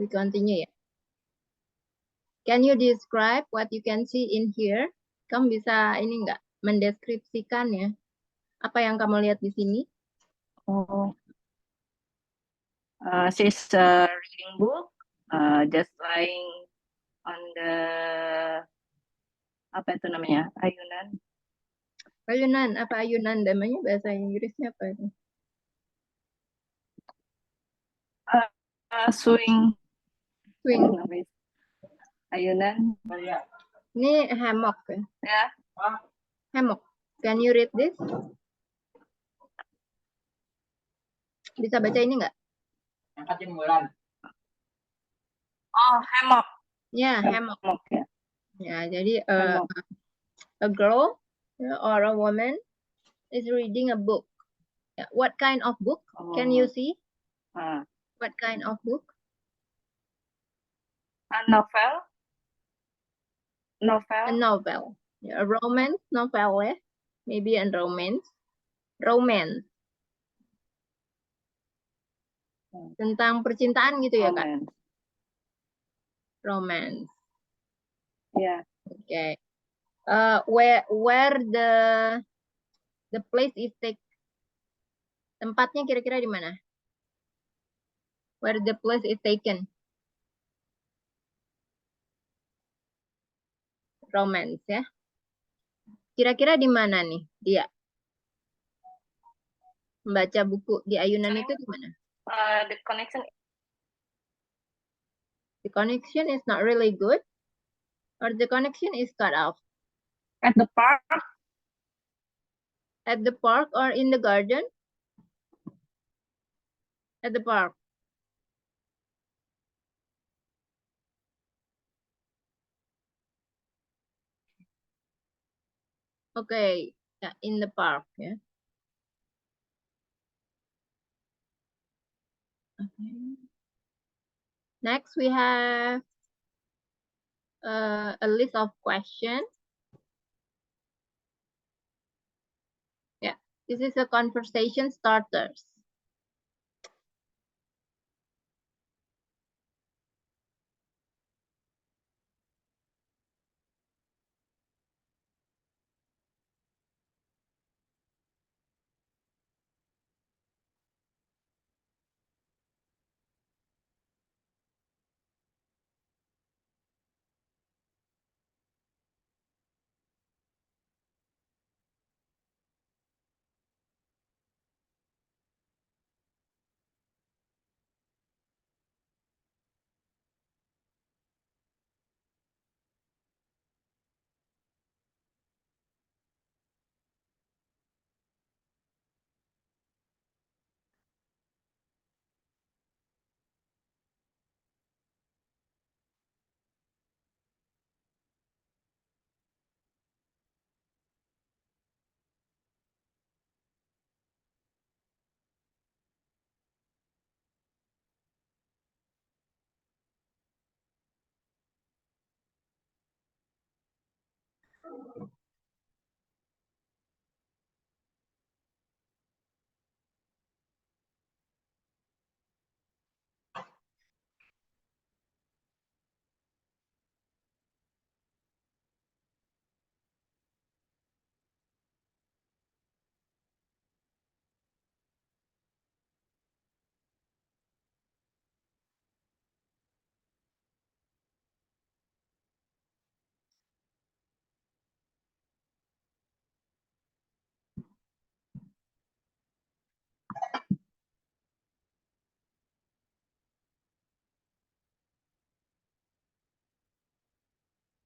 We continue ya. Can you describe what you can see in here? Kamu bisa ini enggak mendeskripsikan ya? Apa yang kamu lihat di sini? Oh, she's reading book, just lying on the apa itu namanya ayunan. Ayunan, apa ayunan namanya bahasa Inggrisnya apa itu? Swing. Swing. Ayunan. Ini hammock ya? Ya. Hammock. Can you read this? Bisa baca ini enggak? Oh, hammock. Ya, hammock. Ya. Ya, jadi Hammock. a girl or a woman is reading a book. What kind of book? Can you see? What kind of book? A novel. Novel. A novel. A romance novel ya. Maybe a romance. Romance. Tentang percintaan gitu ya, Kak? Romance. Yeah. Okay. Where the place is take. Tempatnya kira-kira di mana? Where the place is taken. Romance ya. Kira-kira di mana nih dia? Membaca buku di ayunan itu di mana? The connection. The connection is not really good, or the connection is cut off. At the park. At the park or in the garden? At the park. Okay, yeah, in the park. Yeah. Okay. Next, we have a list of questions. Yeah, this is a conversation starters.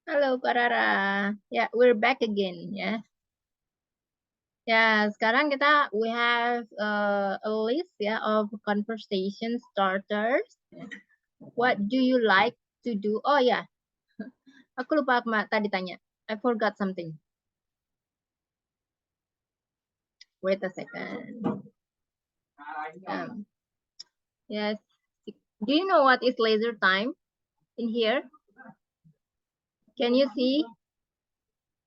Halo, Kak Rara. Ya, we're back again, ya. Ya, sekarang we have a list ya of conversation starters. What do you like to do? Oh ya, aku lupa tadi tanya. I forgot something. Wait a second. Yes. Do you know what is laser time in here? Can you see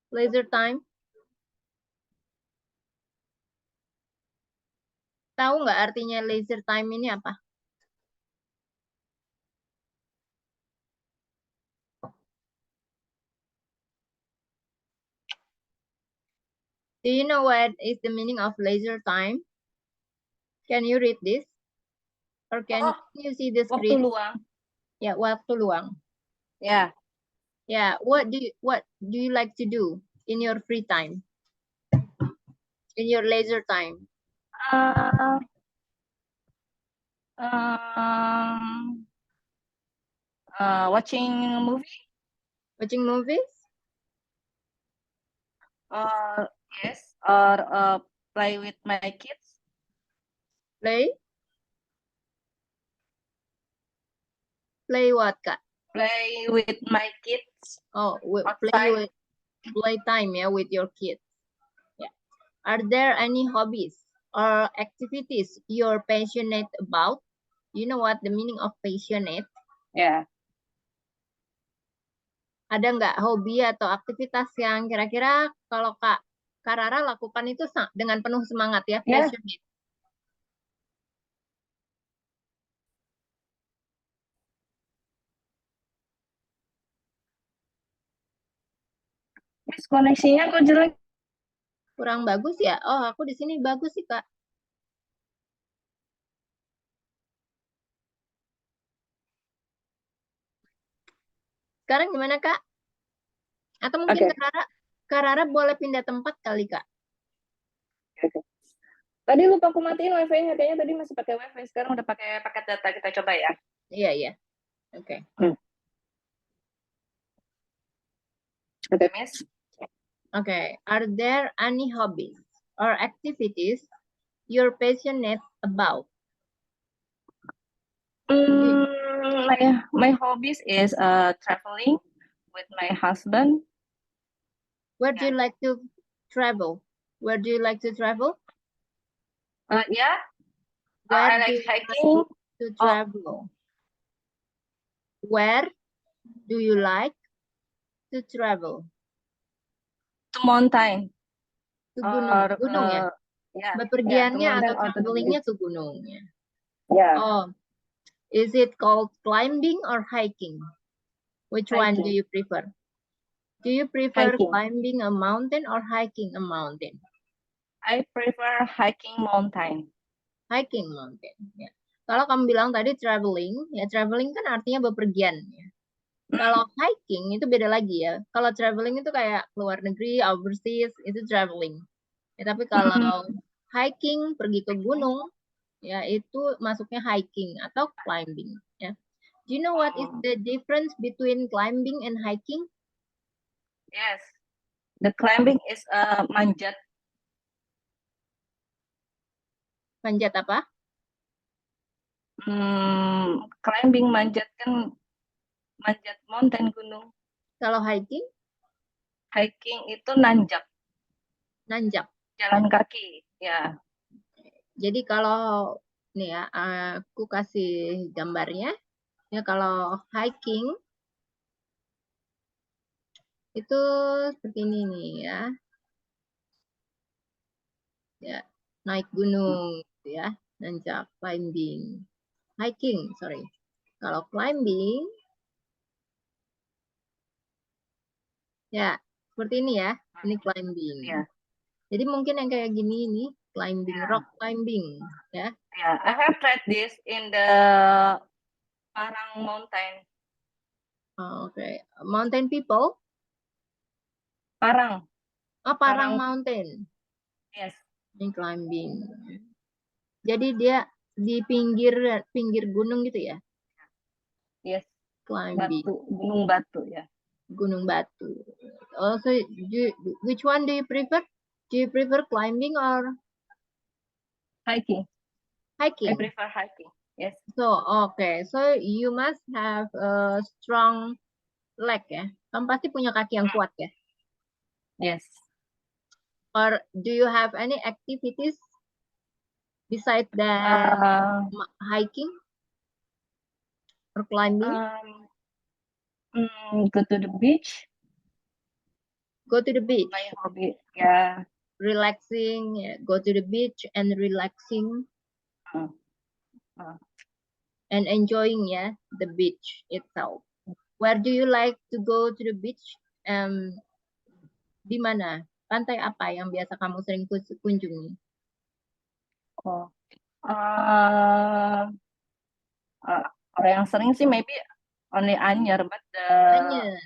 laser time? Tahu nggak artinya laser time ini apa? Do you know what is the meaning of leisure time? Can you read this? Or can you see the Waktu screen? luang. Yeah, waktu luang. Yeah. Yeah, what do you like to do in your free time? In your leisure time? Watching movie. Watching movies? Yes. Or play with my kids. Play? Play what, Kak? Play with my kids. Oh, Outside. play time, yeah, with your kids. Yeah. Are there any hobbies or activities you're passionate about? You know what the meaning of passionate? Yeah. Ada nggak hobi atau aktivitas yang kira-kira kalau Kak Rara lakukan itu dengan penuh semangat ya, Yeah. passionate? Miss, koneksinya kok jelek? Kurang bagus ya? Oh, aku di sini bagus sih, Kak. Sekarang gimana, Kak? Atau mungkin Kak Rara boleh pindah tempat kali, Kak? Okay. Tadi lupa aku matiin wifi-nya, kayaknya tadi masih pakai wifi, sekarang udah pakai paket data, kita coba ya. Iya, iya. Oke. Oke, Miss. Okay. Are there any hobbies or activities you're passionate about? My hobbies is traveling with my husband. Where do you like to travel? Where do you like to travel? Yeah. Where I do like you hiking. like to travel? Where do you like to travel? To mountain. To gunung ya? Yeah. Bepergiannya to atau mountain or to the travelingnya beach. ke gunungnya? Yeah. Oh, is it called climbing or hiking? Which one do you prefer? Do you prefer Hiking. climbing a mountain or hiking a mountain? I prefer hiking mountain. Hiking mountain. Ya. Kalau kamu bilang tadi traveling, ya traveling kan artinya bepergian. Ya. Kalau hiking itu beda lagi ya. Kalau traveling itu kayak keluar negeri, overseas, itu traveling. Ya, tapi kalau hiking, pergi ke gunung, ya itu masuknya hiking atau climbing. Ya. Do you know what is the difference between climbing and hiking? Yes. The climbing is manjat. Manjat apa? Climbing manjat kan manjat mountain gunung. Kalau hiking? Hiking itu nanjak. Nanjak. Jalan kaki, ya. Jadi kalau nih ya, aku kasih gambarnya. Ya kalau hiking itu seperti ini nih ya. Ya, naik gunung gitu ya. Nanjak, climbing. Hiking, sorry. Kalau climbing ya seperti ini ya. Ini climbing. Yeah. Jadi mungkin yang kayak gini ini climbing, rock climbing ya. Yeah, I have tried this in the Parang Mountain. Oh, okay. Mountain people? Parang. Oh, Parang Mountain. Yes. Ini climbing. Jadi dia di pinggir gunung gitu ya? Yes. Climbing. Gunung Batu ya. Gunung Batu. Also, which one do you prefer? Do you prefer climbing or hiking? Hiking. I prefer hiking. Yes. So, okay. So you must have a strong leg ya. Kamu pasti punya kaki yang kuat ya. Yes. Or do you have any activities besides that hiking or climbing? Go to the beach. Go to the beach. My hobby, yeah. Relaxing, yeah. Go to the beach and relaxing. And enjoying, yeah, the beach itself. Where do you like to go to the beach? Di mana? Pantai apa yang biasa kamu sering kunjungi? Oh, uh, kalau yang sering sih maybe only Anyer, but Anyer.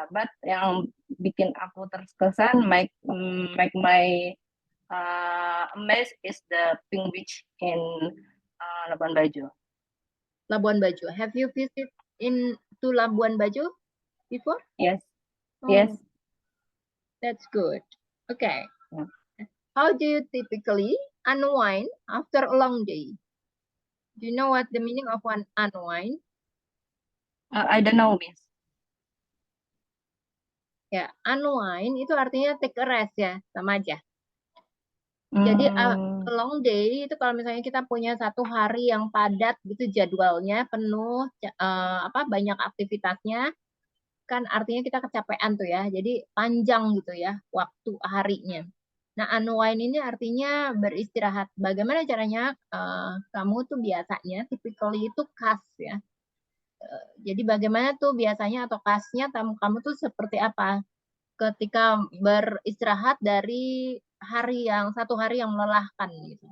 but yang bikin aku terkesan make my amazed is the Pink Beach in Labuan Bajo. Labuan Bajo. Have you visit to Labuan Bajo before? Yes, Oh, yes. that's good. Okay. Yeah. How do you typically unwind after a long day? Do you know what the meaning of one unwind? I don't know, Miss. Ya, unwind itu artinya take a rest ya, sama aja. Jadi a long day itu kalau misalnya kita punya satu hari yang padat gitu jadwalnya penuh banyak aktivitasnya, kan artinya kita kecapean tuh ya. Jadi panjang gitu ya waktu harinya. Nah, unwind ini artinya beristirahat. Bagaimana caranya kamu tuh biasanya typically itu khas ya. Jadi bagaimana tuh biasanya atau khasnya kamu tuh seperti apa ketika beristirahat dari satu hari yang melelahkan gitu.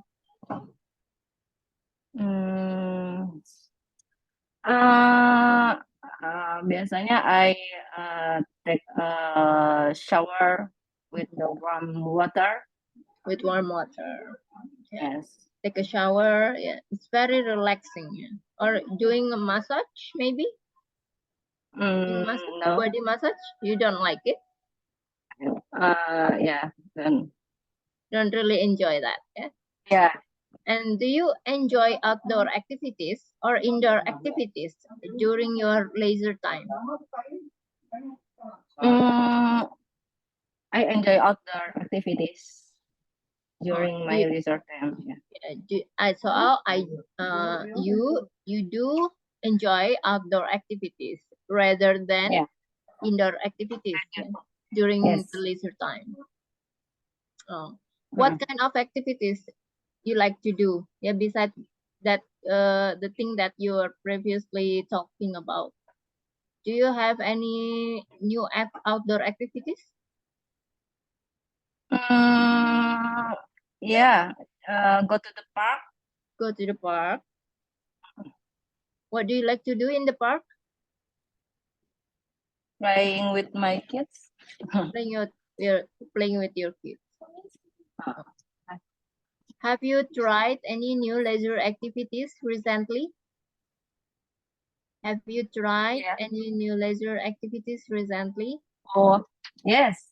Biasanya I take a shower with the warm water. With warm water. Yes. Take a shower. Yeah, it's very relaxing. Yeah. Or doing a massage maybe. No. Body massage. You don't like it? Yeah. Then. Don't really enjoy that. Yeah. Yeah. And do you enjoy outdoor activities or indoor activities during your leisure time? I enjoy outdoor activities during my leisure time. Yeah. You do enjoy outdoor activities rather than indoor activities during the leisure time. What kind of activities you like to do? Yeah, besides that, the thing that you were previously talking about. Do you have any new outdoor activities? Yeah. Go to the park. Go to the park. What do you like to do in the park? Playing with my kids. Playing with your kids. Have you tried any new leisure activities recently? Have you tried any new leisure activities recently? Oh, yes.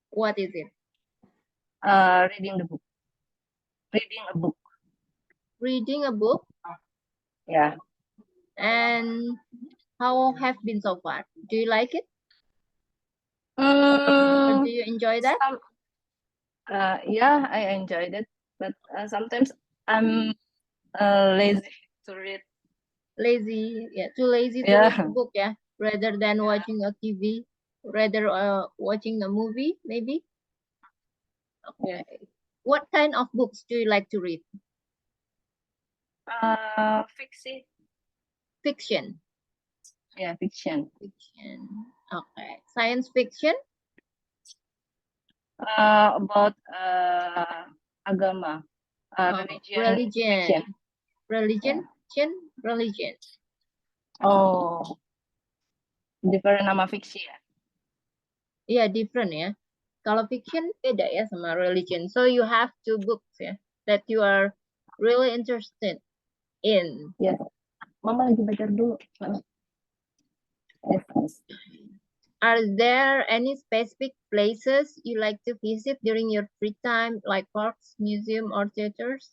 What is it? Reading the book. Reading a book. Reading a book? Yeah. And how have been so far? Do you like it? Or do you enjoy that? Yeah, I enjoyed it, but sometimes I'm lazy to read. Lazy, yeah, too lazy to read a book, yeah, rather than watching a TV, rather watching a movie, maybe. Okay. What kind of books do you like to read? Fiction. Fiction. Yeah, fiction. Fiction. Okay. Science fiction? About agama. Religion. Religion. Oh, different nama fiksi ya? Iya, different ya. Kalau fiction beda ya sama religion. So you have two books ya that you are really interested in. Yes. Mama lagi baca dulu. Yes. Are there any specific places you like to visit during your free time, like parks, museum, or theaters?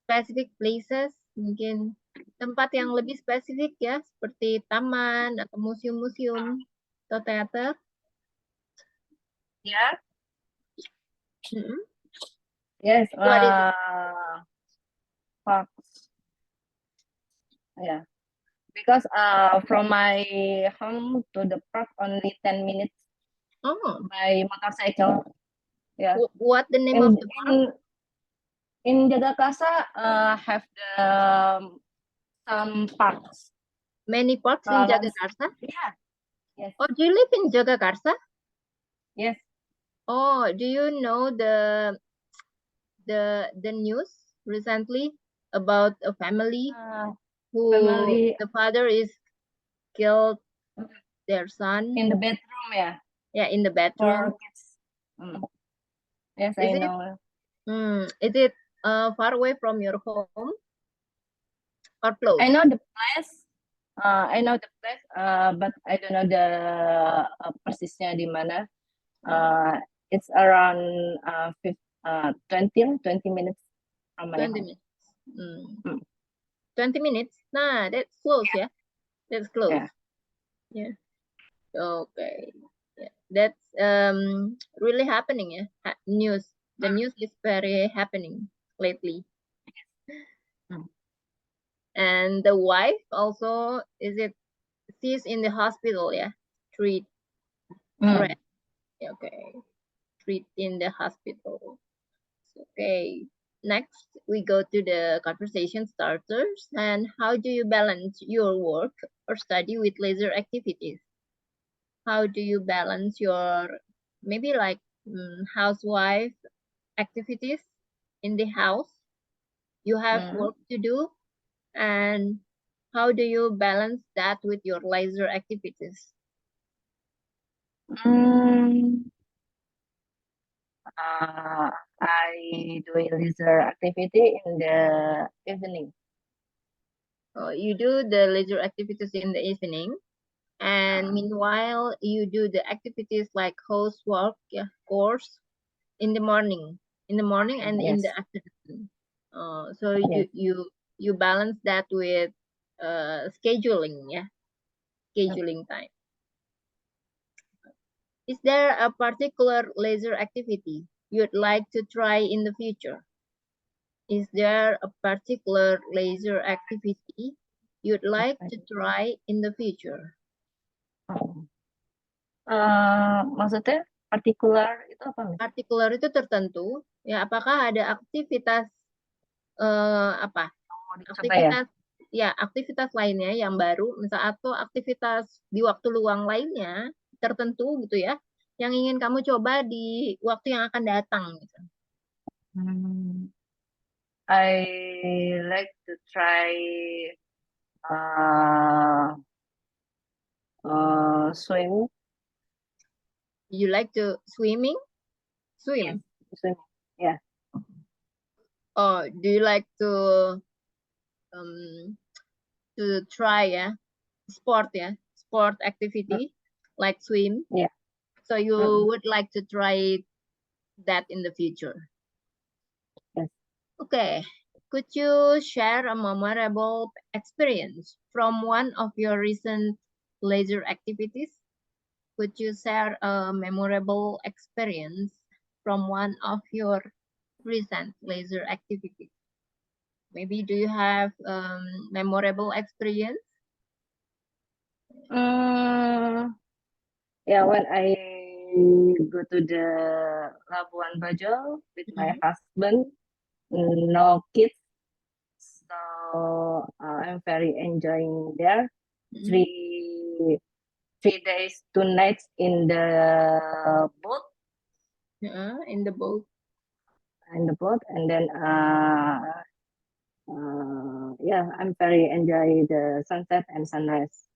Specific places, mungkin tempat yang lebih spesifik ya, seperti taman atau museum-museum atau teater. Yeah. Yes. What is it? Parks. Yeah. Because from my home to the park only 10 minutes. Oh. By motorcycle. Yeah. What the name of the park? In Jagakarsa have some parks. Many parks in Jagakarsa? Yeah. Yes. Oh, do you live in Jagakarsa? Yes. Oh, do you know the news recently about a family who Family the father is killed their son, in the bedroom, yeah, yeah, in the for bedroom. kids. Yes, I Is it know. is it far away from your home or close? I know the place. I know the place, but I don't know the persisnya di mana. It's around 20 minutes from my 20 home. minutes. Mm. 20 minutes. Nah, that's close, yeah. That's close. Yeah. Yeah. Okay. Yeah. That's really happening, yeah. News. The news is very happening lately. Mm. And the wife also she's in the hospital, yeah. Treat Mm. okay. Treat in the hospital. Okay. Next, we go to the conversation starters. And how do you balance your work or study with leisure activities? How do you balance your maybe like housewife activities in the house? You have work to do, and how do you balance that with your leisure activities? I do a leisure activity in the evening. You do the leisure activities in the evening, and meanwhile you do the activities like housework, yeah, course in the morning, and in the Yes. afternoon. So Yes. you balance that with scheduling, yeah, scheduling time. Is there a particular leisure activity you'd like to try in the future? Is there a particular leisure activity you'd like to try in the future? Maksudnya particular itu apa, Miss? Particular itu tertentu, ya. Apakah ada aktivitas apa? Mau dicoba ya? Aktivitas ya, aktivitas lainnya yang baru, misal atau aktivitas di waktu luang lainnya tertentu gitu ya, yang ingin kamu coba di waktu yang akan datang gitu. I like to try swim. You like to swimming? Swim? Yes, swim. Yeah. Oh, do you like to try ya sport activity like swim? Yeah. So you would like to try that in the future? Yes. Okay. Could you share a memorable experience from one of your recent leisure activities? Could you share a memorable experience from one of your recent leisure activities? Maybe do you have memorable experience? Yeah, when I go to the Labuan Bajo with my husband, no kids, so I'm very enjoying there. 3 days, 2 nights in the boat. In the boat. And then yeah, I'm very enjoy the sunset and sunrise.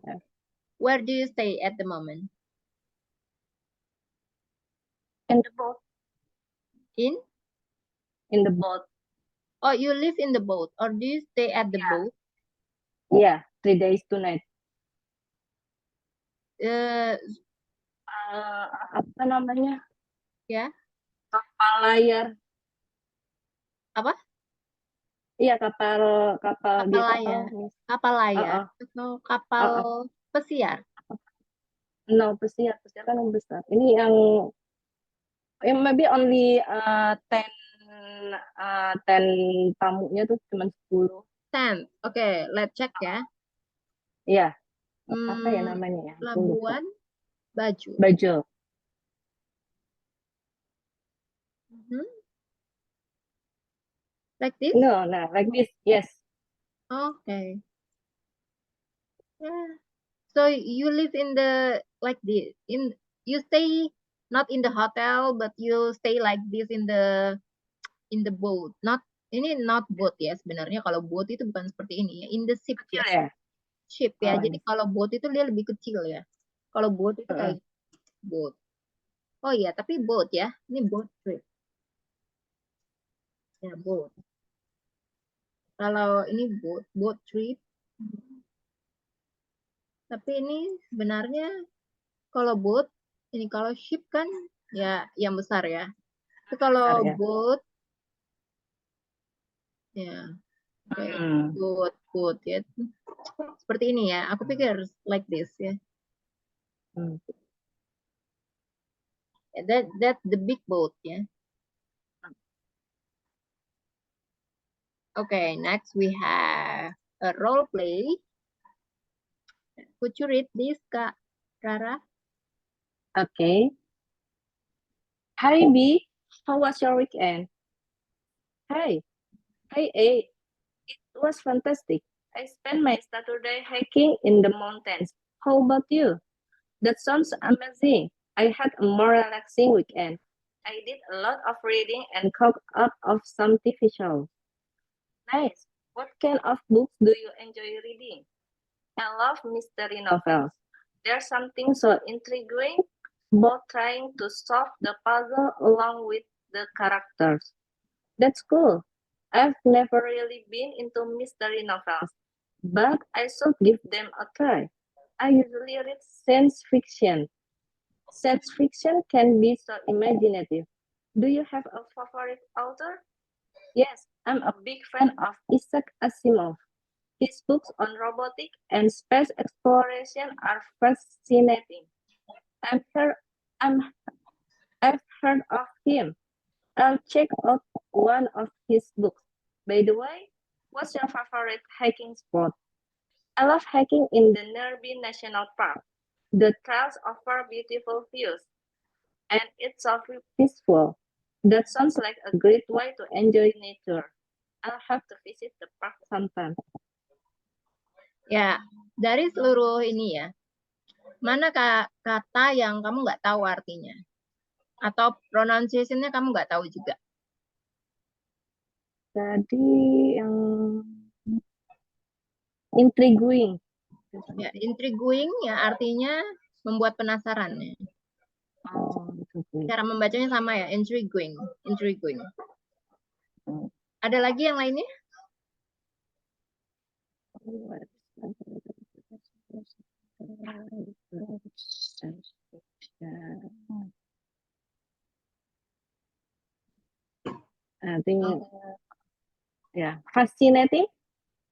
Yeah. Where do you stay at the moment? In the boat. In the boat. Oh, you live in the boat, or do you stay at the boat? Yeah, 3 days, 2 nights. Apa namanya? Ya. Kapal layar. Apa? Iya, kapal layar. Kapal layar atau kapal pesiar? No, pesiar kan yang besar. Ini yang maybe only 10 tamunya tuh cuma 10. 10. Oke, let's check ya. Iya. Apa ya namanya ya? Labuan Bajo. Bajo. Like this? No, like this. Yes. Okay. Yeah. So you live in the like this. You stay Not in the hotel, but you stay like this in the boat. Ini not boat ya sebenarnya. Kalau boat itu bukan seperti ini ya. In the ship ya. Kecil ya? Ship ya. Oh, Jadi kalau boat itu dia lebih kecil ya. Kalau boat itu kayak boat. Oh iya, tapi boat ya. Ini boat trip. Ya, boat. Kalau ini boat trip. Tapi ini sebenarnya kalau boat, ini kalau ship kan ya yang besar ya. Tapi kalau besar ya. boat ya kayak boat ya. Seperti ini ya. Aku pikir like this ya. That's the big boat ya. Okay, next we have a role play. Could you read this, Kak Rara? Okay. Hi B, how was your weekend? Hi. Hi A, it was fantastic. I spent my Saturday hiking in the mountains. How about you? That sounds amazing. I had a more relaxing weekend. I did a lot of reading and caught up of some TV shows. Nice. What kind of books do you enjoy reading? I love mystery novels. There's something so intriguing about trying to solve the puzzle along with the characters. That's cool. I've never really been into mystery novels, but I should give them a try. I usually read science fiction. Science fiction can be so imaginative. Do you have a favorite author? Yes, I'm a big fan of Isaac Asimov. His books on robotics and space exploration are fascinating. I've heard, I'm, I've heard of him. I'll check out one of his books. By the way, what's your favorite hiking spot? I love hiking in the Nerbi National Park. The trails offer beautiful views, and it's so peaceful. That sounds like a great way to enjoy nature. I'll have to visit the park sometime. Ya, dari seluruh ini ya, mana kata yang kamu nggak tahu artinya? Atau pronunciation-nya kamu nggak tahu juga? Tadi yang intriguing. Ya, intriguing ya artinya membuat penasaran ya. Oh, Cara membacanya sama ya, intriguing. Ada lagi yang lainnya? I think ya, fascinating.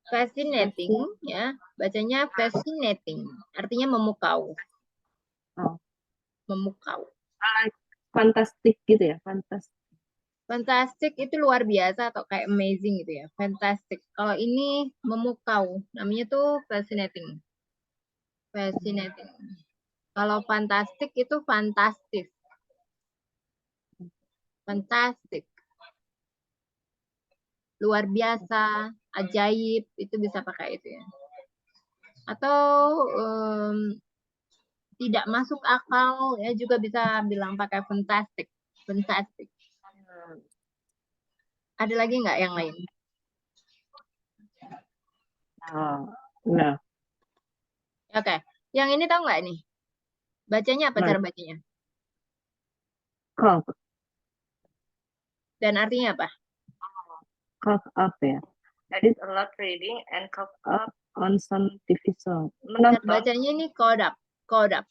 Fascinating ya, bacanya fascinating. Artinya memukau. Oh. Memukau. Fantastic gitu ya, fantastic. Fantastic itu luar biasa atau kayak amazing gitu ya. Fantastic. Kalau ini memukau, namanya tuh fascinating. Fascinating. Kalau fantastic itu fantastis. Fantastic. Luar biasa, ajaib, itu bisa pakai itu ya. Atau tidak masuk akal ya juga bisa bilang pakai fantastic. Fantastic. Ada lagi nggak yang lain? No. Oke. Yang ini tahu nggak nih? Bacanya apa cara bacanya? Cock. Dan artinya apa? Cock up ya. I did a lot reading and cock up on some TV show. Menonton. Bacanya ini caught up. Caught up.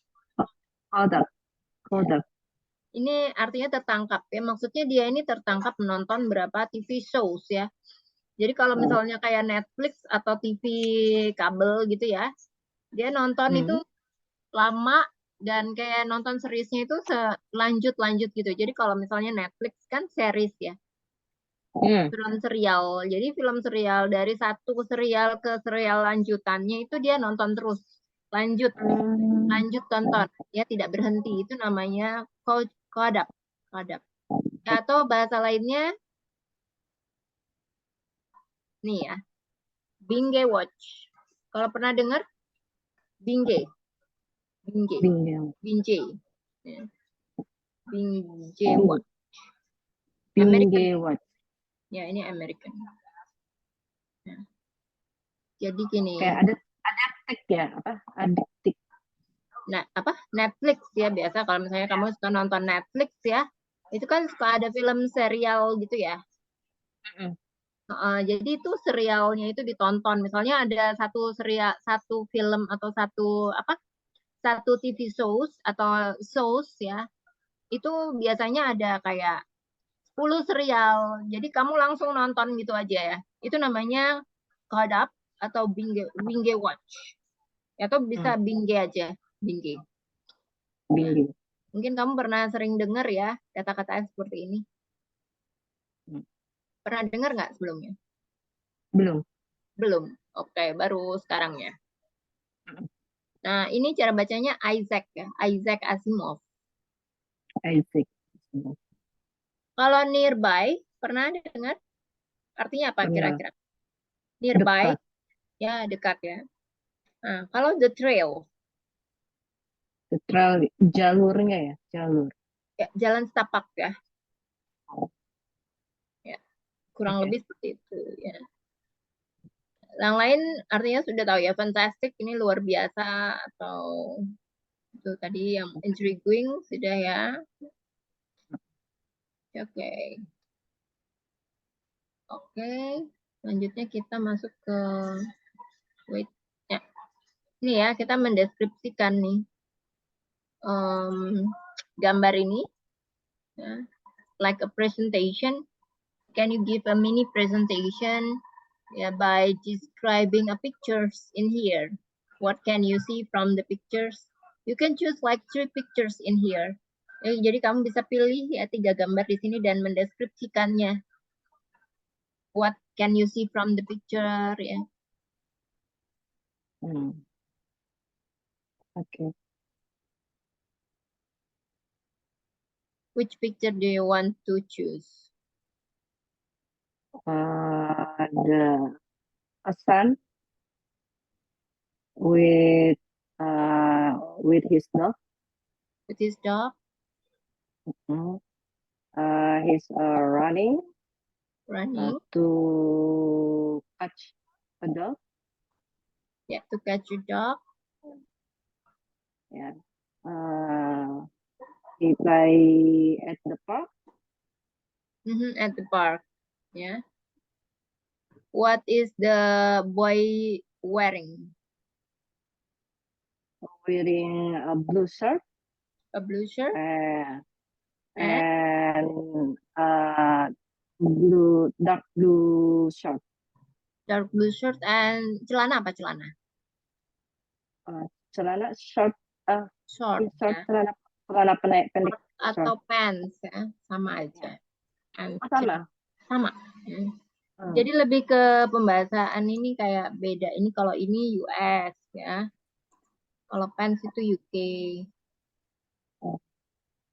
Ini artinya tertangkap ya. Maksudnya dia ini tertangkap menonton berapa TV shows ya. Jadi kalau misalnya kayak Netflix atau TV kabel gitu ya, dia nonton itu lama dan kayak nonton seriesnya itu lanjut gitu. Jadi kalau misalnya Netflix kan series ya, film serial. Jadi film serial dari satu serial ke serial lanjutannya itu dia nonton terus, lanjut tonton, ya tidak berhenti. Itu namanya caught up. Atau bahasa lainnya nih ya, binge watch. Kalau pernah dengar binge. Ya. Binge watch. Binge American. watch. Ya, ini American. Ya. Jadi gini. Kayak ada tik ya, ada tik. Nah, Netflix ya biasa kalau misalnya kamu suka nonton Netflix ya, itu kan suka ada film serial gitu ya. Jadi itu serialnya itu ditonton. Misalnya ada satu film atau satu TV shows atau shows ya. Itu biasanya ada kayak 10 serial. Jadi kamu langsung nonton gitu aja ya. Itu namanya caught up atau binge watch. Atau bisa binge aja, binge. Binge. Mungkin kamu pernah sering dengar ya kata-kata seperti ini. Pernah dengar nggak sebelumnya? Belum. Belum. Oke, baru sekarang ya. Nah, ini cara bacanya Isaac ya, Isaac Asimov. Isaac. Kalau nearby, pernah dengar? Artinya apa Pernah. kira-kira? Nearby, Dekat. ya dekat ya. Nah, kalau the trail, Jalurnya ya, jalur. ya, jalan setapak ya. Ya, kurang Oke. lebih seperti itu ya. Yang lain artinya sudah tahu ya, fantastic ini luar biasa atau itu tadi yang intriguing sudah ya. Oke. Oke, selanjutnya kita masuk ke wait ya. Ini ya, kita mendeskripsikan nih gambar ini ya. Like a presentation. Can you give a mini presentation by describing a pictures in here? What can you see from the pictures? You can choose like 3 pictures in here. Jadi kamu bisa pilih ya 3 gambar di sini dan mendeskripsikannya. What can you see from the picture ya? Okay. Which picture do you want to choose? A sun with his dog. With his dog. He's running. Running. To catch a dog. Yeah, to catch a dog. Yeah. He play at the park. At the park. Yeah. What is the boy wearing? Wearing a blue shirt. A blue shirt. And dark blue shirt. Dark blue shirt and celana apa celana? Celana short. Short. Short Ya. celana pendek. Atau pants ya, sama aja. Sama. Ya. Jadi lebih ke pembahasan ini kayak beda. Ini kalau ini US ya. Kalau pants itu UK.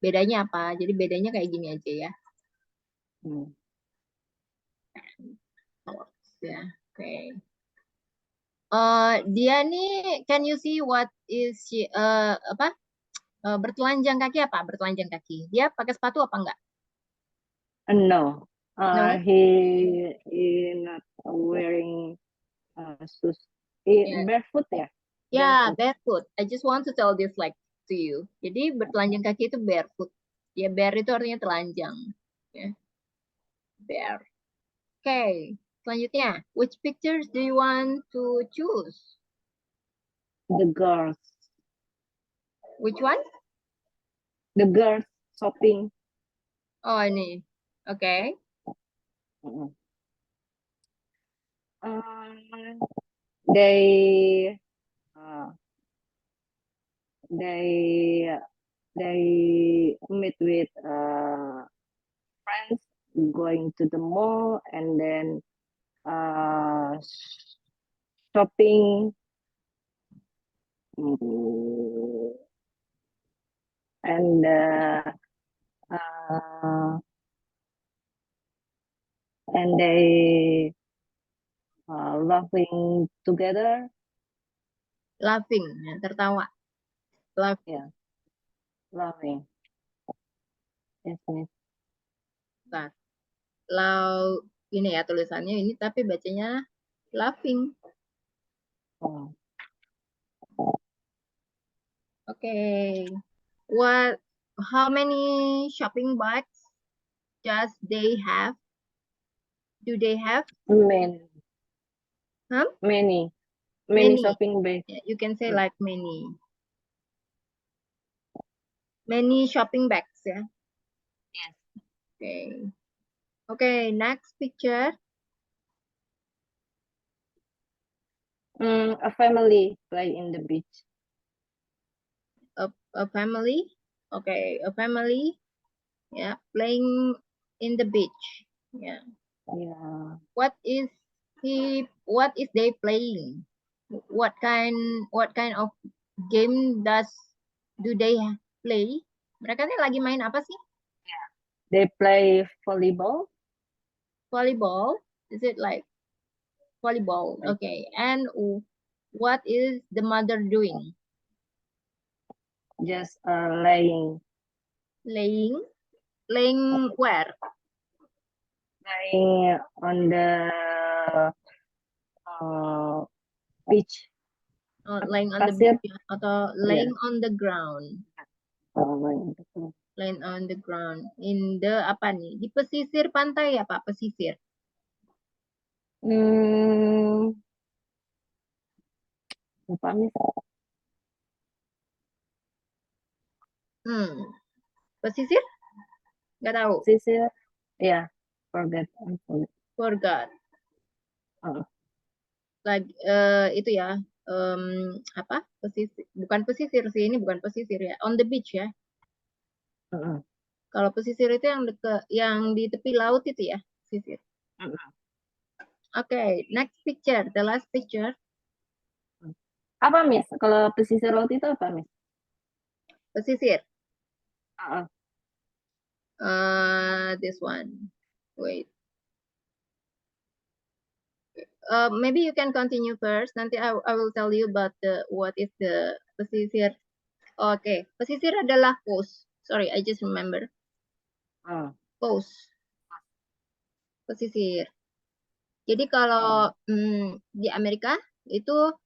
Bedanya apa? Jadi bedanya kayak gini aja ya. Ya, oke. Dia nih, can you see what is she, bertelanjang kaki apa? Bertelanjang kaki. Dia pakai sepatu apa enggak? No. No. He not wearing shoes. Barefoot ya? Ya, barefoot. I just want to tell this like to you. Jadi bertelanjang kaki itu barefoot. Ya, bare itu artinya telanjang. Ya. Bare. Oke. Selanjutnya, which pictures do you want to choose? The girls. Which one? The girls shopping. Oh, ini. Oke. They meet with friends going to the mall and then shopping and they laughing together. Laughing, ya, tertawa. Laughing. Yeah. Laughing. Yes, Miss. Bentar. Lau ini ya tulisannya ini tapi bacanya laughing. Oh. Okay. How many shopping bags does they have? Do they have? Many. Huh? Many Many. shopping bags. Yeah, you can say like many. Many shopping bags, yeah. Yes. Okay. Okay, next picture. A family play in the beach. A family. Okay, a family. Yeah, playing in the beach. Yeah. Yeah. What is they playing? What kind of game do they play? Mereka nih lagi main apa sih? They play volleyball. Volleyball? Is it like volleyball? Like, Okay. And what is the mother doing? just laying Laying where? laying on the beach. Laying on the Pasir. beach atau laying on the ground? Laying on the ground. In the apa nih? Di pesisir pantai ya Pak? Pesisir. Lupa Miss. Pesisir? Nggak tahu. Pesisir. Yeah, forget. Forgot. Lagi itu ya. Apa? Pesisir. Bukan pesisir sih, ini bukan pesisir ya. On the beach ya. Kalau pesisir itu yang di tepi laut itu ya, pesisir. Okay, next picture, the last picture. Apa Miss? Kalau pesisir laut itu apa Miss? Pesisir. Uh-uh. This one. Wait. Maybe you can continue first. Nanti I will tell you about what is the pesisir. Okay, pesisir adalah coast. Sorry, I just remember. Coast. Pesisir. Jadi kalau di Amerika itu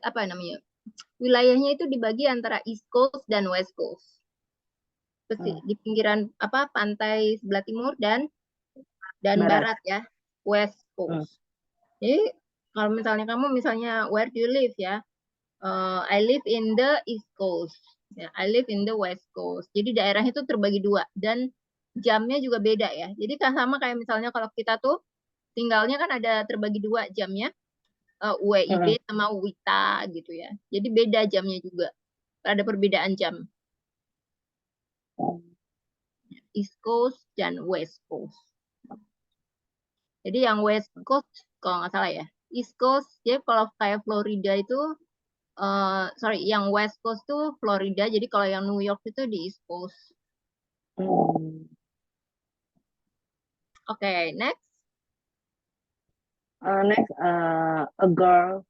apa namanya? Wilayahnya itu dibagi antara East Coast dan West Coast. Di pinggiran pantai sebelah timur dan barat ya, West Coast. Jadi kalau misalnya where do you live ya? I live in the East Coast. Ya, I live in the West Coast. Jadi daerahnya itu terbagi dua dan jamnya juga beda ya. Jadi kan sama kayak misalnya kalau kita tuh tinggalnya kan ada terbagi dua jamnya. WIB sama WITA gitu ya. Jadi beda jamnya juga. Ada perbedaan jam. East Coast dan West Coast. Jadi yang West Coast kalau nggak salah ya. East Coast, jadi kalau kayak Florida itu, yang West Coast tuh Florida. Jadi kalau yang New York itu di East Coast. Okay, next. Next, a girl.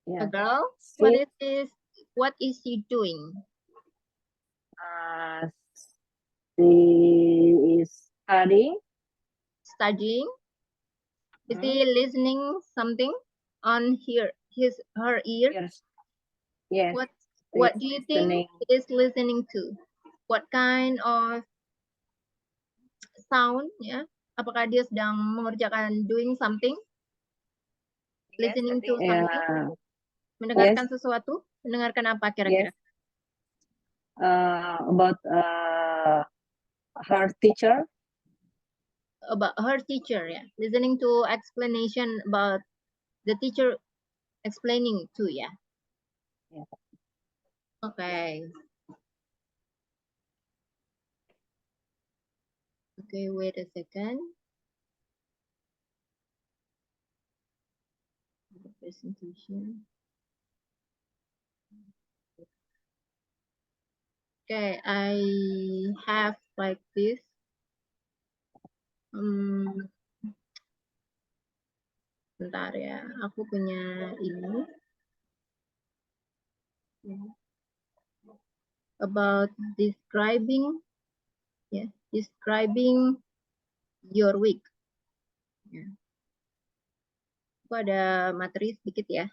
A girl. What is she doing? She is studying. Studying. Is he listening something on her ear? Yes. What do you think he is listening to? What kind of sound ya? Apakah dia sedang mengerjakan doing something? Listening to something? Mendengarkan sesuatu? Mendengarkan apa kira-kira? About her teacher. About her teacher ya. Listening to explanation about the teacher explaining to ya. Okay. Okay, wait a second. The presentation. Okay, I have like this. Bentar ya, aku punya ini. about describing describing your week. Ya. Aku ada materi sedikit ya.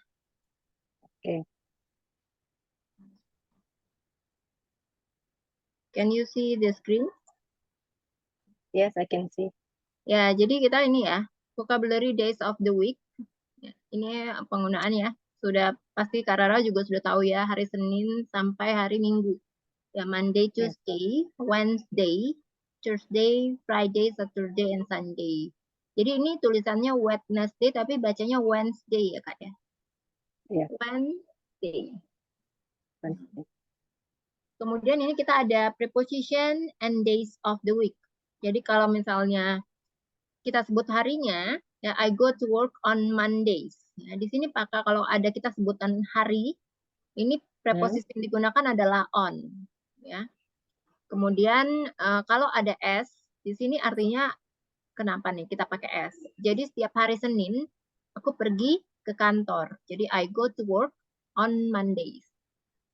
Okay. Can you see the screen? Yes, I can see. Ya, jadi kita ini ya, vocabulary days of the week. Ya, ini penggunaan ya. Sudah pasti Karara juga sudah tahu ya, hari Senin sampai hari Minggu. Ya, Monday, Tuesday, Wednesday, Thursday, Friday, Saturday, and Sunday. Jadi ini tulisannya Wednesday tapi bacanya Wednesday ya Kak ya. Yeah. Wednesday. Wednesday. Kemudian ini kita ada preposition and days of the week. Jadi kalau misalnya kita sebut harinya, ya I go to work on Mondays. Nah, di sini pakai kalau ada kita sebutan hari, ini preposisi yang digunakan adalah on. Ya. Kemudian kalau ada S, di sini artinya kenapa nih kita pakai S? Jadi setiap hari Senin aku pergi ke kantor. Jadi I go to work on Mondays.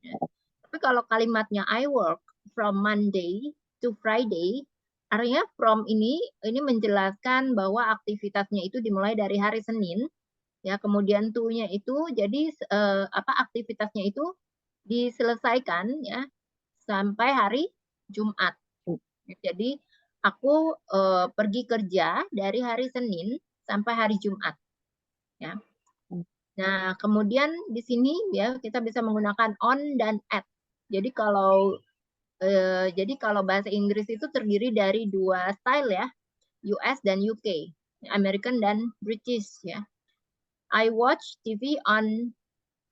Ya. Tapi kalau kalimatnya I work from Monday to Friday, artinya from ini menjelaskan bahwa aktivitasnya itu dimulai dari hari Senin, ya kemudian to-nya itu jadi aktivitasnya itu diselesaikan ya sampai hari Jumat. Jadi aku pergi kerja dari hari Senin sampai hari Jumat. Ya. Nah, kemudian di sini ya kita bisa menggunakan on dan at. Jadi kalau bahasa Inggris itu terdiri dari dua style ya, US dan UK, American dan British ya. I watch TV on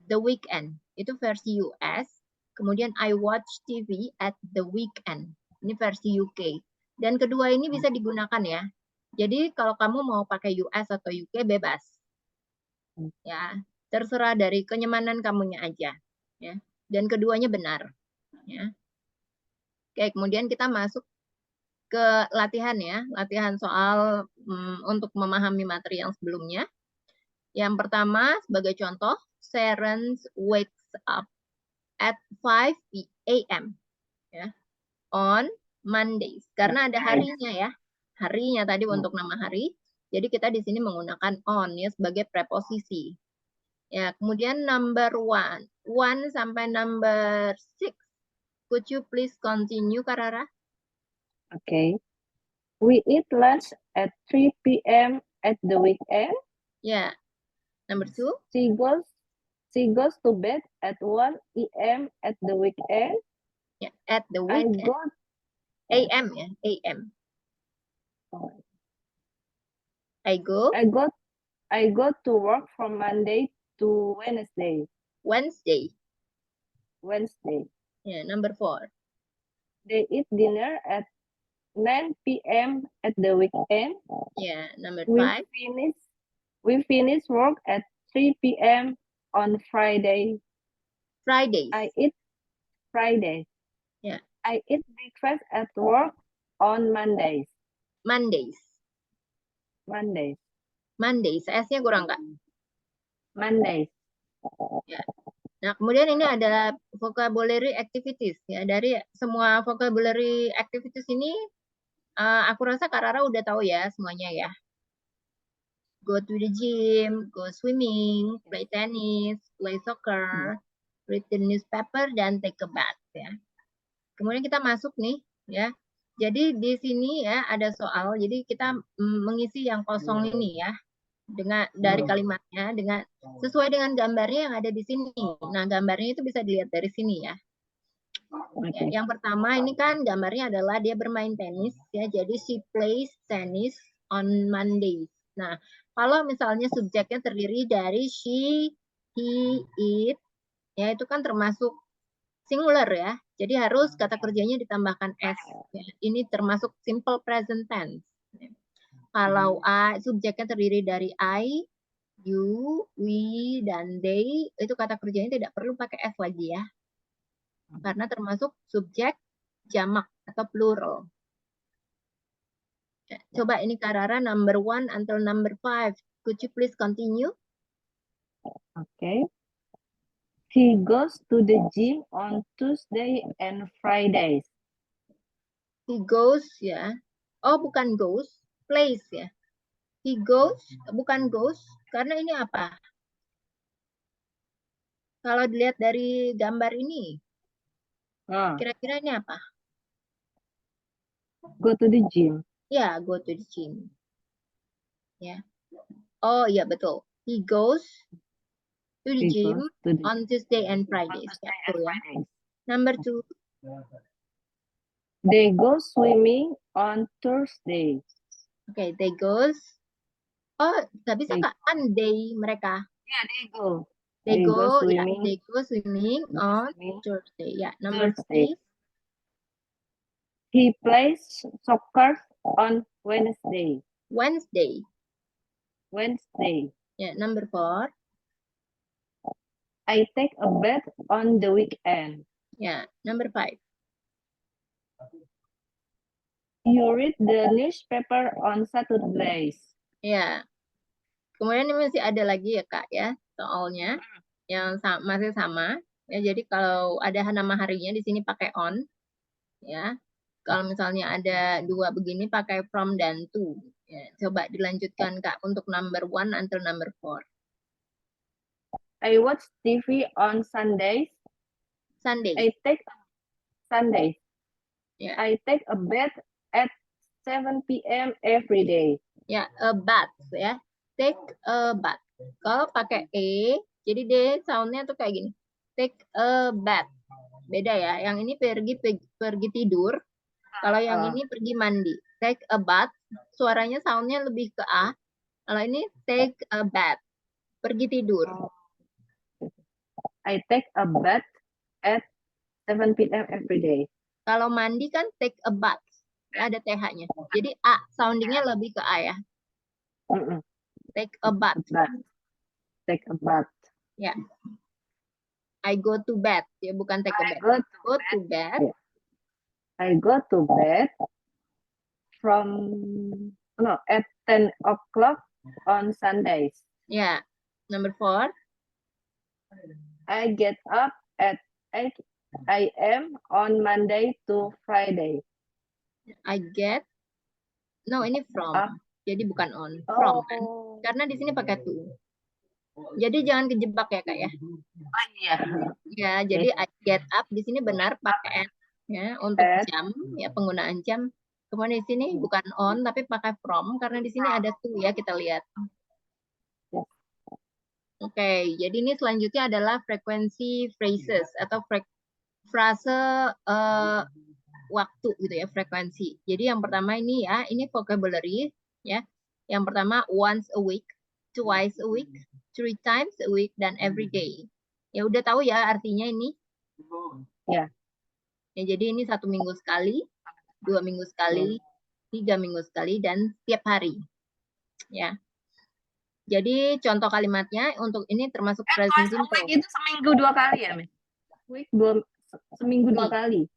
the weekend. Itu versi US. Kemudian I watch TV at the weekend. Ini versi UK. Dan kedua ini bisa digunakan ya. Jadi kalau kamu mau pakai US atau UK bebas. Ya, terserah dari kenyamanan kamunya aja, ya. Dan keduanya benar, ya. Oke, kemudian kita masuk ke latihan ya, latihan soal untuk memahami materi yang sebelumnya. Yang pertama sebagai contoh, Sharon wakes up at 5 a.m. ya, on Mondays. Karena ada harinya ya. Harinya tadi untuk nama hari. Jadi kita di sini menggunakan on ya sebagai preposisi. Ya, kemudian number 1. 1 sampai number 6. Could you please continue, Karara? Okay. We eat lunch at 3 p.m. at the weekend. Yeah. Number 2. She goes to bed at 1 a.m. at the weekend. Yeah, at the weekend. A.M. ya, A.M. I go to work from Monday to Wednesday. Wednesday. Yeah, number 4. They eat dinner at 9 p.m. at the weekend. Yeah, number 5. We finish work at 3 p.m. on Friday. Fridays. I eat Friday. Yeah. I eat breakfast at work on Mondays. Mondays. S-nya kurang, Kak. Mondays. Ya. Nah, kemudian ini ada vocabulary activities ya. Dari semua vocabulary activities ini aku rasa Karara udah tahu ya semuanya ya. Go to the gym, go swimming, play tennis, play soccer, read the newspaper, dan take a bath ya. Kemudian kita masuk nih ya. Jadi di sini ya ada soal. Jadi kita mengisi yang kosong ini ya dari kalimatnya sesuai dengan gambarnya yang ada di sini. Nah, gambarnya itu bisa dilihat dari sini ya. Ya, yang pertama ini kan gambarnya adalah dia bermain tenis ya. Jadi she plays tennis on Monday. Nah, kalau misalnya subjeknya terdiri dari she, he, it, ya itu kan termasuk singular ya. Jadi harus kata kerjanya ditambahkan s. Ya. Ini termasuk simple present tense. Kalau subjeknya terdiri dari I, you, we, dan they, itu kata kerjanya tidak perlu pakai s lagi ya. Karena termasuk subjek jamak atau plural. Coba ini Karara number 1 until number 5. Could you please continue? Okay. He goes to the gym on Tuesday and Fridays. He goes ya. Oh, bukan goes, plays ya. He goes, bukan goes, karena ini apa? Kalau dilihat dari gambar ini, kira-kira ini apa? Go to the gym. Ya, go to the gym. Ya. Oh iya betul. He goes to the He gym goes to the on Tuesday and on Fridays. Tuesday Ya, betul and ya. Fridays. Number 2, They go swimming on Thursday. okay, they goes. Oh, nggak bisa They, Kak, kan day mereka. yeah, they go. They They go go, ya, swimming they go swimming on swimming Thursday. Ya, number Thursday. 3, He plays soccer on Wednesday. Wednesday. Wednesday. Ya, number 4, I take a bath on the weekend. ya, number 5. You read the newspaper on Saturdays. Ya. Kemudian ini masih ada lagi ya Kak ya, soalnya yang masih sama. Ya, jadi kalau ada nama harinya di sini pakai on, ya. Kalau misalnya ada 2 begini pakai from dan to. Ya, coba dilanjutkan Kak untuk number 1 until number 4. I watch TV on Sundays. Sunday. I take Sundays. Ya. I take a bath at 7 p.m. every day. Ya, a bath ya. Take a bath. Kalau pakai jadi D soundnya tuh kayak gini. Take a bath. Beda ya. Yang ini pergi tidur. Kalau yang ini pergi mandi. Take a bath. Suaranya soundnya lebih ke A. Kalau ini take a bath. Pergi tidur. I take a bath at 7 p.m. every day. Kalau mandi kan take a bath. Ada TH-nya. Jadi A soundingnya lebih ke A ya. Take a bath. Take a bath. Ya. I go to bed. Ya, bukan take a bath. Go to bed. Yeah. I go to bed at 10 o'clock on Sundays. Ya. Number 4. I get up at 8 a.m. on Monday to Friday. I get. No, ini from. Up. Jadi bukan on. From kan. Oh. Karena di sini pakai to. Jadi jangan kejebak ya Kak ya. Oh iya. Ya, jadi I get up di sini benar pakai ya untuk jam ya, penggunaan jam. Kemudian di sini bukan on tapi pakai from karena di sini ada to ya, kita lihat. Oke, jadi ini selanjutnya adalah frekuensi phrases atau frase waktu gitu ya, frekuensi. Jadi yang pertama ini ya, ini vocabulary ya. Yang pertama once a week, twice a week, 3 times a week, dan every day. Ya udah tahu ya artinya ini? Ya. Ya, jadi ini 1 minggu sekali, 2 minggu sekali, 3 minggu sekali, dan setiap hari. Ya. Jadi contoh kalimatnya untuk ini termasuk present simple. Week itu seminggu 2 kali ya, Miss? Week seminggu 2 kali.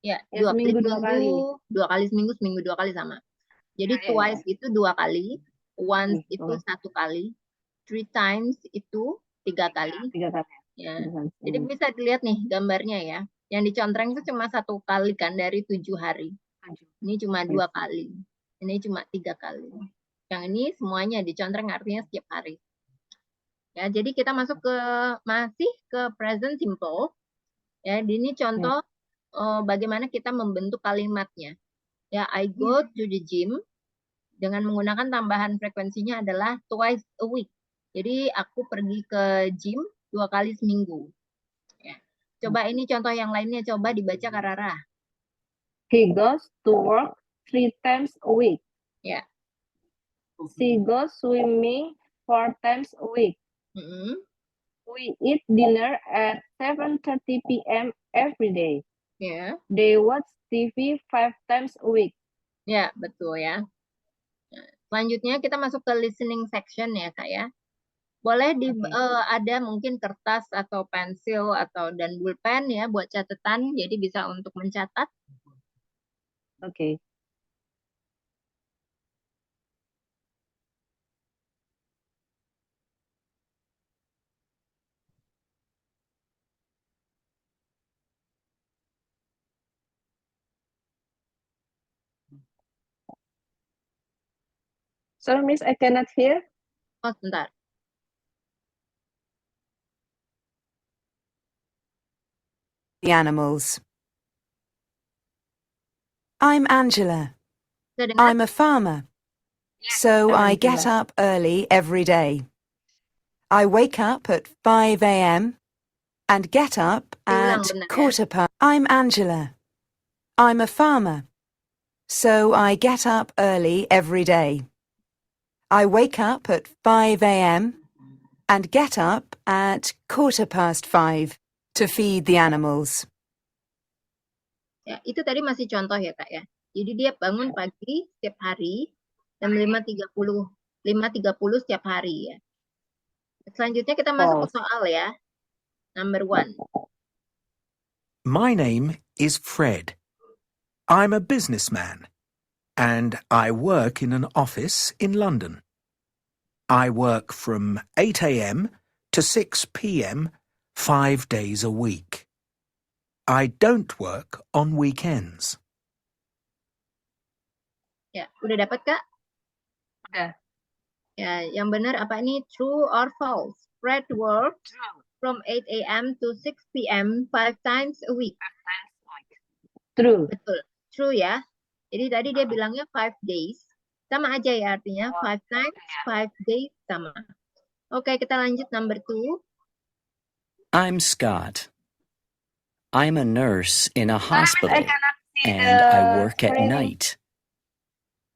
Ya, Ya, seminggu 2 kali. 2 kali seminggu, seminggu 2 kali sama. Jadi twice itu 2 kali, once itu 1 kali, 3 times itu 3 kali. 3 kali. Ya. Jadi bisa dilihat nih gambarnya ya. Yang dicontreng itu cuma 1 kali kan dari 7 hari. Ini cuma 2 kali. Ini cuma 3 kali. Yang ini semuanya dicontreng artinya setiap hari. Ya, jadi kita masuk masih ke present simple. Ya, ini contoh bagaimana kita membentuk kalimatnya. Ya, I go to the gym dengan menggunakan tambahan frekuensinya adalah twice a week. Jadi aku pergi ke gym 2 kali seminggu. Ya. Coba ini contoh yang lainnya, coba dibaca Kak Rara. He goes to work 3 times a week. Ya. She goes swimming 4 times a week. We eat dinner at 7:30 p.m. every day. Ya. They watch TV 5 times a week. Ya, betul ya. Selanjutnya kita masuk ke listening section ya Kak ya. Boleh ada mungkin kertas atau pensil dan pulpen ya buat catatan, jadi bisa untuk mencatat. Oke. Sorry, Miss, I cannot hear. Oh, sebentar. The animals. I'm Angela. Sudah dengar? I'm a farmer. So I get Angela. up early every day. I wake up at 5 a.m. and get up Diulang at benar ya. quarter past. I'm Angela. I'm a farmer. So I get up early every day. I wake up at 5 a.m. and get up at quarter past 5 to feed the animals. Ya, itu tadi masih contoh ya, Kak ya. Jadi dia bangun pagi setiap hari jam 5.30 setiap hari ya. Selanjutnya kita masuk ke soal ya. Number 1. My name is Fred. I'm a businessman and I work in an office in London. I work from 8 a.m. to 6 p.m. 5 days a week. I don't work on weekends. Ya, udah dapat Kak? Udah. Ya, yang benar apa ini? True or false? Fred works from 8 a.m. to 6 p.m. 5 times a week. True. Betul. True ya. Jadi tadi dia bilangnya 5 days. Sama aja ya artinya 5 times 5 days sama. Oke, kita lanjut number 2. I'm Scott. I'm a nurse in a I hospital cannot see and I the work at screen. night.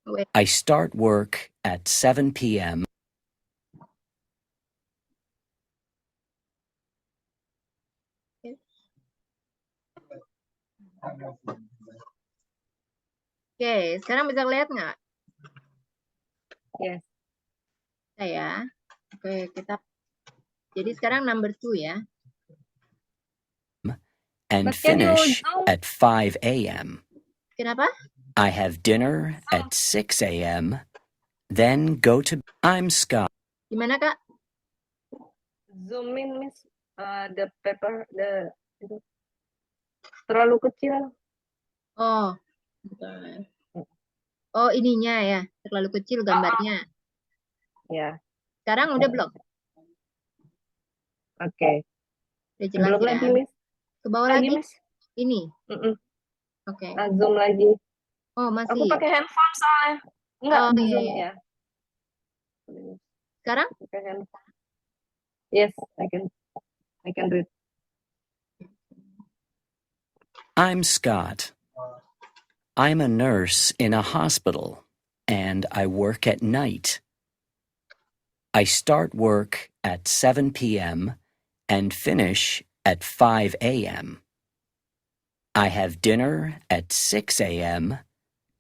Wait. I start work at 7 p.m. Oke, sekarang bisa lihat nggak? Yes. Ya. Oke, kita. Jadi sekarang number 2 ya. and But can you finish zoom? at 5 a.m. Kenapa? I have dinner at 6 a.m. Then go to... I'm Scott. Gimana Kak? Zoom in, Miss. The paper, itu terlalu kecil. Oh. Bentar. Oh, ininya ya. Terlalu kecil gambarnya. Ya, Sekarang udah belum? oke. Udah jelas Belum ya. lagi, Miss. Ke bawah Lagi, lagi? Miss. Ini. Mm-mm. Oke. Zoom lagi. Oh, Aku masih. pakai handphone soalnya. Enggak, Oh, iya, Zoom iya. ya. Sekarang? Pakai handphone. Yes, I can do it. I'm Scott. I'm a nurse in a hospital and I work at night. I start work at 7 p.m. and finish at 5 a.m. I have dinner at 6 a.m.,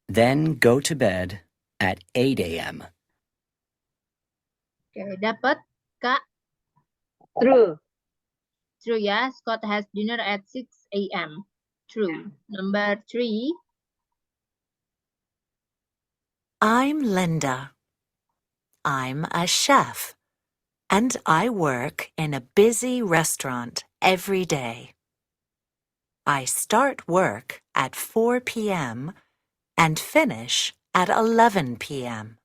then go to bed at 8 a.m. Oke, dapat Kak. True. True ya. Scott has dinner at 6 a.m. True. Number 3. I'm Linda. I'm a chef, and I work in a busy restaurant every day. I start work at 4 p.m. and finish at 11 p.m.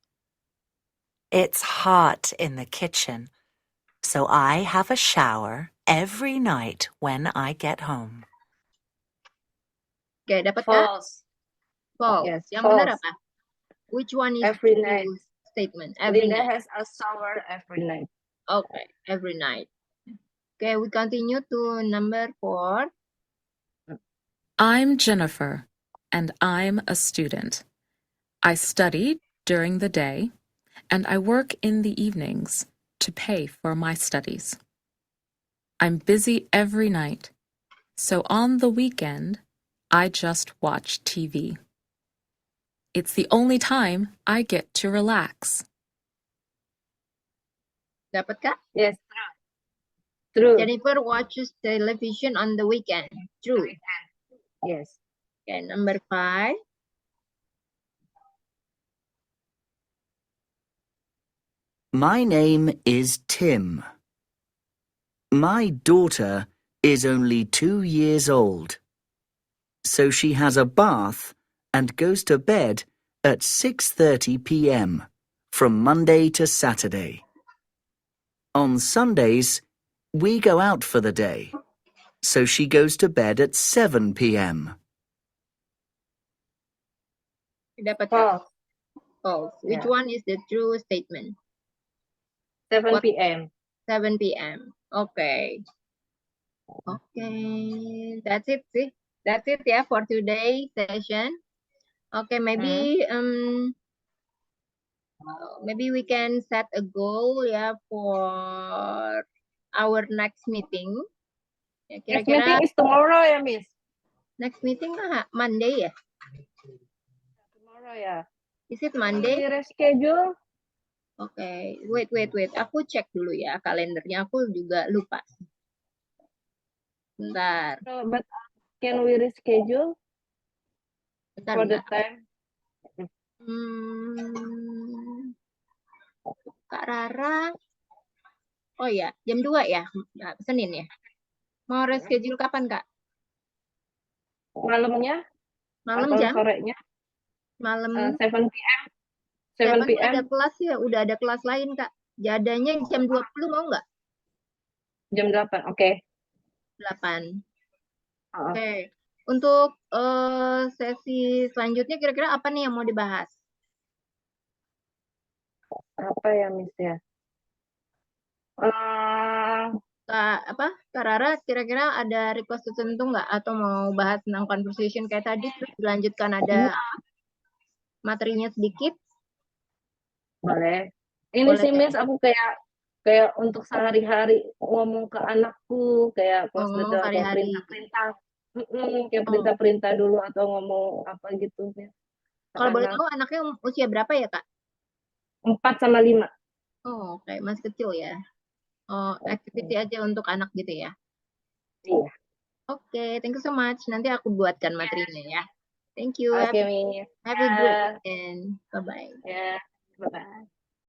It's hot in the kitchen, so I have a shower every night when I get home. Oke, dapat Kak? False. False. Yes, Yang false. benar apa? Which one is Every true night. statement? Every Linda night. has a shower every night. Okay, every night. Okay, we continue to number 4. I'm Jennifer, and I'm a student. I study during the day, and I work in the evenings to pay for my studies. I'm busy every night, so on the weekend, I just watch TV. It's the only time I get to relax. Dapat Kak? Yes, true. Jennifer watches television on the weekend. True. Yes. Okay, number 5. My name is Tim. My daughter is only 2 years old, so she has a bath and goes to bed at 6:30 p.m. from Monday to Saturday. On Sundays, we go out for the day, so she goes to bed at 7 p.m. Dapat False. false. Which Yeah. one is the true statement? 7 What? p.m. 7 p.m. Okay. Okay, that's it sih. That's it ya for today's session. Okay, maybe maybe we can set a goal ya for our next meeting. Ya, Next kira-kira meeting is tomorrow ya, Miss? next meeting Monday ya? Tomorrow ya. Is it Can Monday? we reschedule? Okay, wait. Aku cek dulu ya kalendernya. Aku juga lupa. Bentar. No, but can we reschedule for the Bentar. time? Kak Rara. Oh ya, jam 2 ya? Senin ya? Mau reschedule kapan, Kak? Malamnya Malam atau jam? sorenya? Malam 7 p.m. 7 7 p.m. ada kelas ya, udah ada kelas lain, Kak. Jadanya jam 20 mau nggak? Jam 8. Oke. 8. Oh. Oke. Untuk sesi selanjutnya kira-kira apa nih yang mau dibahas? Apa ya, Miss ya? Kak Rara kira-kira ada request tertentu nggak atau mau bahas tentang conversation kayak tadi terus dilanjutkan ada materinya sedikit? Boleh. Ini Boleh sih, ya? Miss, aku kayak untuk sehari-hari ngomong ke anakku kayak close the Ngomong door, kayak hari-hari. perintah-perintah. Kayak perintah-perintah dulu atau ngomong apa gitu, Miss. Kalau boleh Anak. tahu anaknya usia berapa ya, Kak? 4 sama 5. Oh, kayak masih kecil ya. Oh, activity aja untuk anak gitu ya. Iya. Oke, thank you so much. Nanti aku buatkan materinya ya. Thank you. Oke, Miss. Have a great weekend. Bye-bye. Ya, bye-bye.